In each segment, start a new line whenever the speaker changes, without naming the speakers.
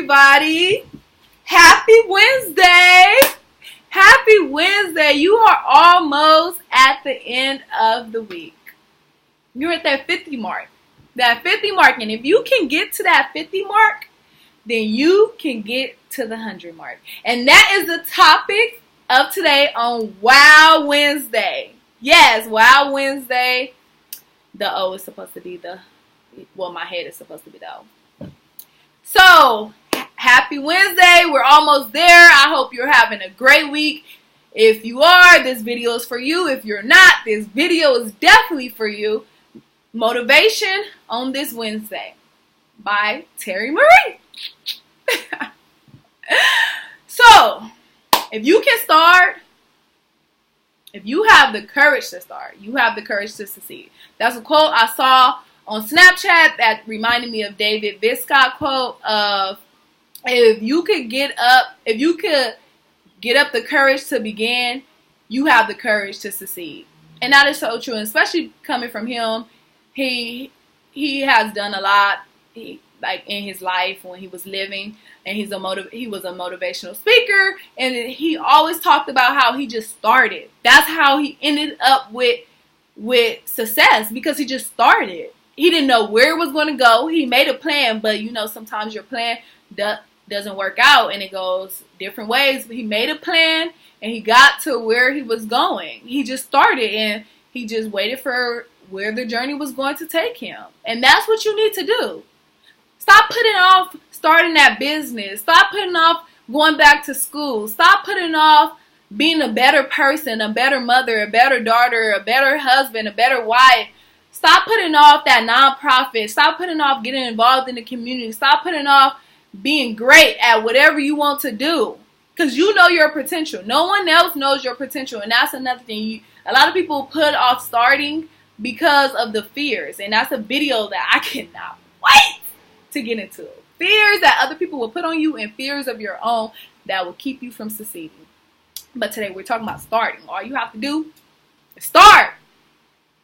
everybody. Happy Wednesday. Happy Wednesday. You are almost at the end of the week. You're at that 50 mark. That 50 mark. And if you can get to that 50 mark, then you can get to the 100 mark. And that is the topic of today on Wow Wednesday. Yes, Wow Wednesday. The O is supposed to be my head is supposed to be the O. So, happy Wednesday. We're almost there. I hope you're having a great week. If you are, this video is for you. If you're not, this video is definitely for you. Motivation on this Wednesday by Terry Marie. So, if you can start, if you have the courage to start, you have the courage to succeed. That's a quote I saw on Snapchat that reminded me of David Viscott quote of, if you could get up the courage to begin, you have the courage to succeed. And that is so true, and especially coming from him. He has done a lot, like in his life when he was living, and he was a motivational speaker, and he always talked about how he just started. That's how he ended up with success, because he just started. He didn't know where it was going to go. He made a plan, but sometimes your plan doesn't work out and it goes different ways. But he made a plan and he got to where he was going. He just started and he just waited for where the journey was going to take him. And that's what you need to do. Stop putting off starting that business. Stop putting off going back to school. Stop putting off being a better person, a better mother, a better daughter, a better husband, a better wife. Stop putting off that nonprofit. Stop putting off getting involved in the community. Stop putting off being great at whatever you want to do. Because you know your potential. No one else knows your potential. And that's another thing. A lot of people put off starting because of the fears. And that's a video that I cannot wait to get into. Fears that other people will put on you and fears of your own that will keep you from succeeding. But today we're talking about starting. All you have to do is start.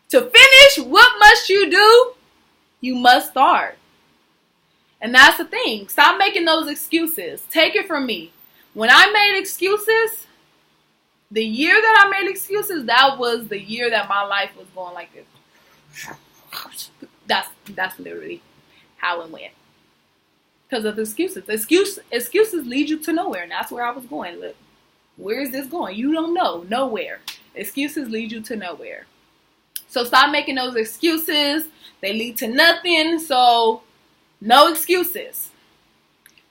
To finish, what must you do? You must start. And that's the thing. Stop making those excuses. Take it from me. When I made excuses, the year that I made excuses, that was the year that my life was going like this. That's literally how it went. Because of excuses. Excuses lead you to nowhere. And that's where I was going. Look, where is this going? You don't know. Nowhere. Excuses lead you to nowhere. So stop making those excuses. They lead to nothing. So no excuses.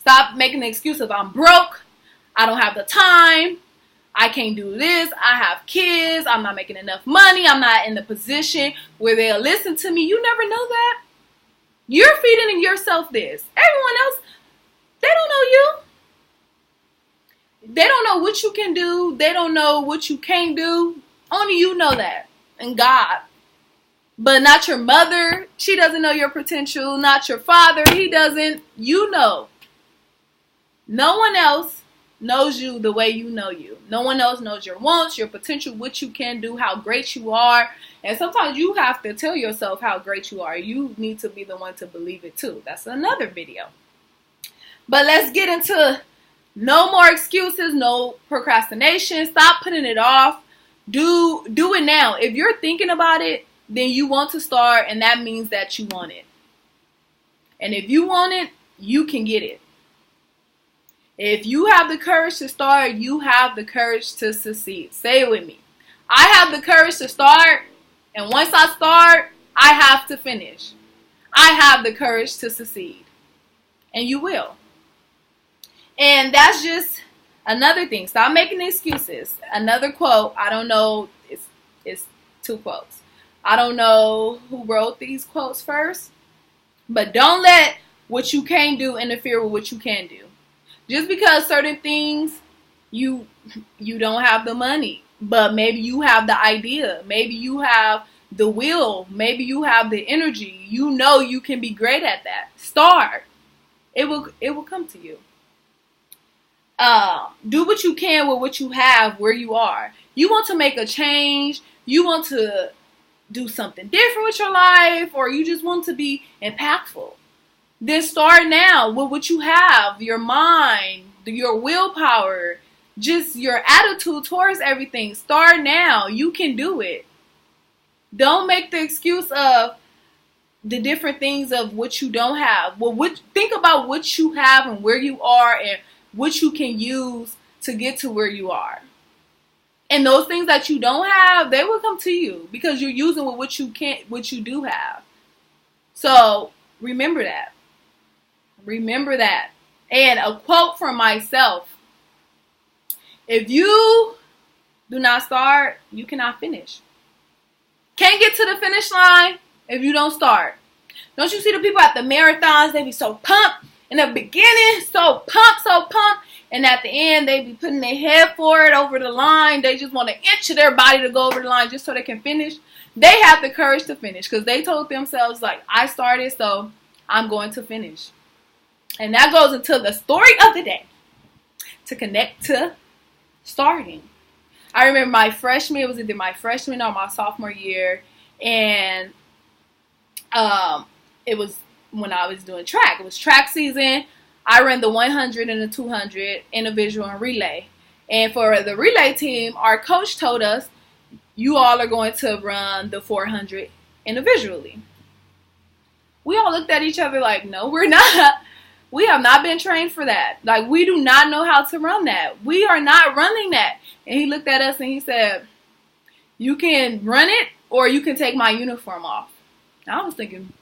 Stop making the excuse of I'm broke. I don't have the time. I can't do this. I have kids. I'm not making enough money. I'm not in the position where they'll listen to me. You never know that. You're feeding yourself this. Everyone else, they don't know you. They don't know what you can do. They don't know what you can't do. Only you know that. And God. But not your mother. She doesn't know your potential. Not your father. He doesn't. You know. No one else knows you the way you know you. No one else knows your wants, your potential, what you can do, how great you are. And sometimes you have to tell yourself how great you are. You need to be the one to believe it too. That's another video. But let's get into no more excuses, no procrastination. Stop putting it off. Do it now. If you're thinking about it, then you want to start, and that means that you want it. And if you want it, you can get it. If you have the courage to start, you have the courage to succeed. Say it with me. I have the courage to start, and once I start, I have to finish. I have the courage to succeed. And you will. And that's just another thing. Stop making excuses. Another quote. I don't know. It's two quotes. I don't know who wrote these quotes first. But don't let what you can't do interfere with what you can do. Just because certain things you don't have the money. But maybe you have the idea. Maybe you have the will. Maybe you have the energy. You know you can be great at that. Start. It will come to you. Do what you can with what you have where you are. You want to make a change. You want to do something different with your life, or you just want to be impactful. then start now with what you have, your mind, your willpower, just your attitude towards everything. Start now. You can do it. Don't make the excuse of the different things of what you don't have. Well, think about what you have and where you are and what you can use to get to where you are. And those things that you don't have, they will come to you because you're using what you do have. So remember that. Remember that. And a quote from myself: if you do not start, you cannot finish. Can't get to the finish line if you don't start. Don't you see the people at the marathons? They be so pumped in the beginning, so pumped. And at the end, they be putting their head forward over the line. They just want an inch of their body to go over the line just so they can finish. They have the courage to finish because they told themselves, like, I started, so I'm going to finish. And that goes into the story of the day to connect to starting. I remember my freshman, it was either my freshman or my sophomore year, and it was when I was doing track. It was track season. I ran the 100 and the 200 individual and relay. And for the relay team, our coach told us, you all are going to run the 400 individually. We all looked at each other like, no, we're not. We have not been trained for that. Like, we do not know how to run that. We are not running that. And he looked at us and he said, you can run it or you can take my uniform off. I was thinking,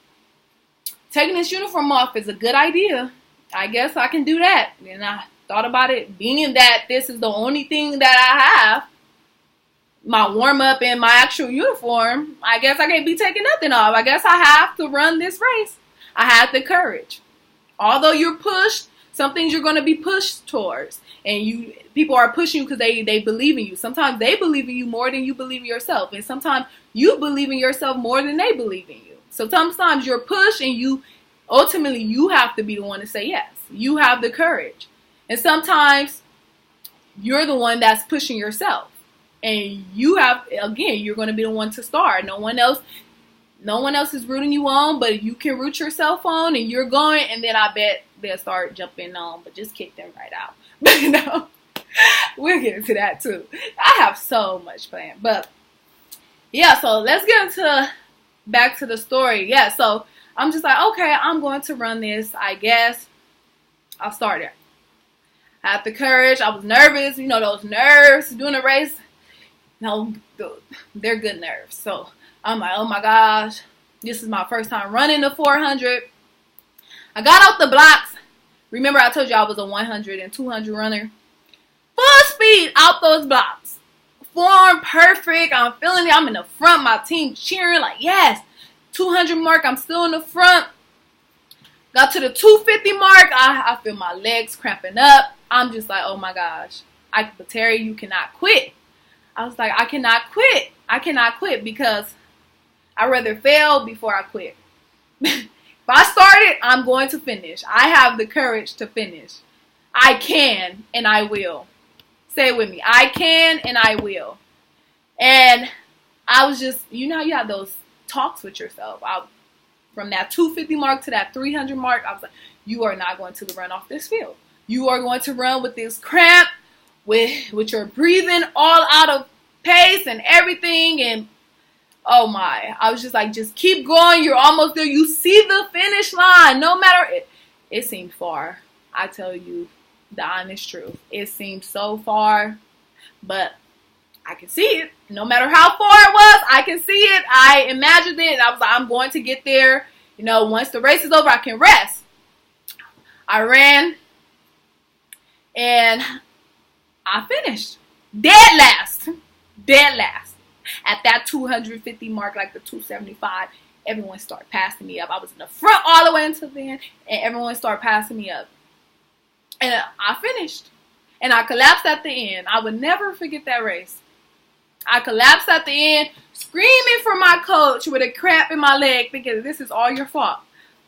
taking this uniform off is a good idea. I guess I can do that. And I thought about it, being that this is the only thing that I have, my warm-up and my actual uniform, I guess I can't be taking nothing off. I guess I have to run this race. I have the courage. Although you're pushed, some things you're going to be pushed towards. And people are pushing you because they believe in you. Sometimes they believe in you more than you believe in yourself. And sometimes you believe in yourself more than they believe in you. So sometimes you're pushed and ultimately you have to be the one to say yes. You have the courage. And sometimes you're the one that's pushing yourself. And you're going to be the one to start. No one else is rooting you on, but you can root yourself on and you're going, and then I bet they'll start jumping on, but just kick them right out. But no, we'll get into that too. I have so much planned. But yeah, so let's get back to the story. Yeah, so I'm just like, okay, I'm going to run this, I guess. I'll start it. I had the courage. I was nervous. You know, those nerves doing a race. No, they're good nerves. So I'm like, oh my gosh, this is my first time running the 400. I got out the blocks. Remember I told you I was a 100 and 200 runner. Full speed out those blocks. Form perfect. I'm feeling it. I'm in the front. My team cheering like, yes. 200 mark. I'm still in the front. Got to the 250 mark. I feel my legs cramping up. I'm just like, oh my gosh. But Terry, you cannot quit. I was like, I cannot quit. I cannot quit because I'd rather fail before I quit. If I started, I'm going to finish. I have the courage to finish. I can and I will. Say it with me. I can and I will. And I was just, you know how you have those talks with yourself. From that 250 mark to that 300 mark, I was like, you are not going to run off this field. You are going to run with this cramp, with your breathing all out of pace and everything. And oh my, I was just like, just keep going. You're almost there. You see the finish line. No matter, it seemed far. I tell you the honest truth. It seemed so far, but I can see it. No matter how far it was, I can see it. I imagined it. I was like, I'm going to get there. You know, once the race is over, I can rest. I ran and I finished. Dead last. At that 250 mark, like the 275, everyone started passing me up. I was in the front all the way until the end, and everyone started passing me up. And I finished. And I collapsed at the end. I would never forget that race. I collapsed at the end, screaming for my coach with a cramp in my leg, thinking this is all your fault.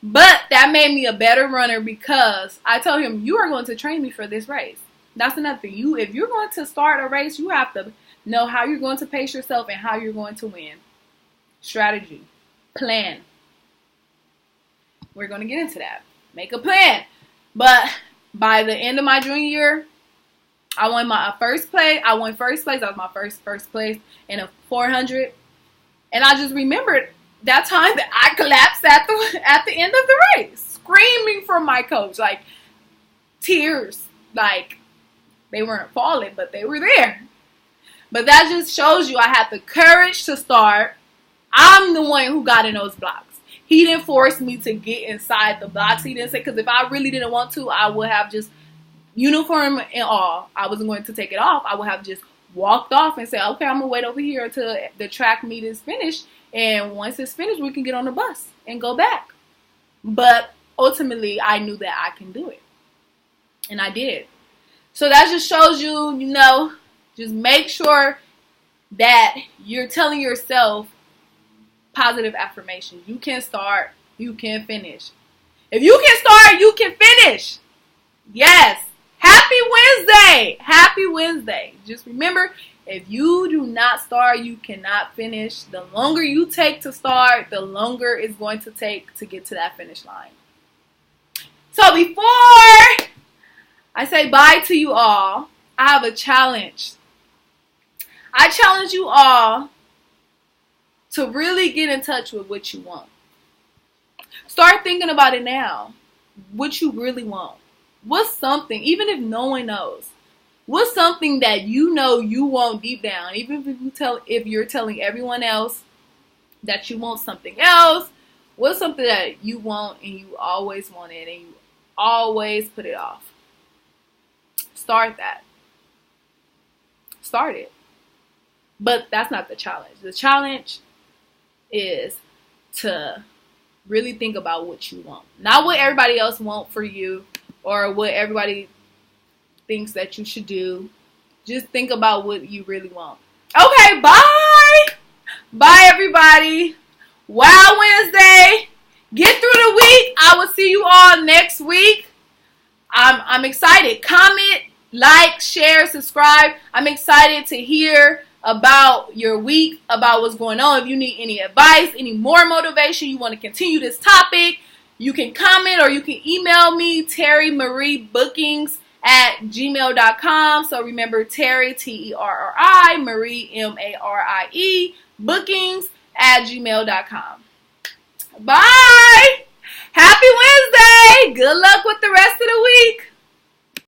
But that made me a better runner because I told him, you are going to train me for this race. That's another thing. If you're going to start a race, you have to know how you're going to pace yourself and how you're going to win. Strategy. Plan. We're going to get into that. Make a plan. But by the end of my junior year, I won my first place. I won first place. That was my first place in a 400. And I just remembered that time that I collapsed at the end of the race, screaming for my coach, like tears, like they weren't falling, but they were there. But that just shows you I had the courage to start. I'm the one who got in those blocks. He didn't force me to get inside the blocks. He didn't say, because if I really didn't want to, I would have just, uniform and all, I wasn't going to take it off. I would have just walked off and said, okay, I'm going to wait over here until the track meet is finished. And once it's finished, we can get on the bus and go back. But ultimately, I knew that I can do it. And I did. So that just shows you, just make sure that you're telling yourself positive affirmations. You can start, you can finish. If you can start, you can finish. Yes. Happy Wednesday. Happy Wednesday. Just remember, if you do not start, you cannot finish. The longer you take to start, the longer it's going to take to get to that finish line. So before I say bye to you all, I have a challenge. I challenge you all to really get in touch with what you want. Start thinking about it now. What you really want. What's something, even if no one knows, what's something that you know you want deep down, even if you're telling everyone else that you want something else, what's something that you want and you always want it and you always put it off? Start that. Start it. But that's not the challenge. The challenge is to really think about what you want. Not what everybody else wants for you or what everybody thinks that you should do. Just think about what you really want. Okay, bye. Bye, everybody. Wow Wednesday. Get through the week. I will see you all next week. I'm excited. Comment, like, share, subscribe. I'm excited to hear about your week, about what's going on. If you need any advice, any more motivation, you want to continue this topic, you can comment or you can email me, terrymariebookings@gmail.com. So remember, Terry, Terri, Marie, Marie, bookings@gmail.com. Bye. Happy Wednesday. Good luck with the rest of the week.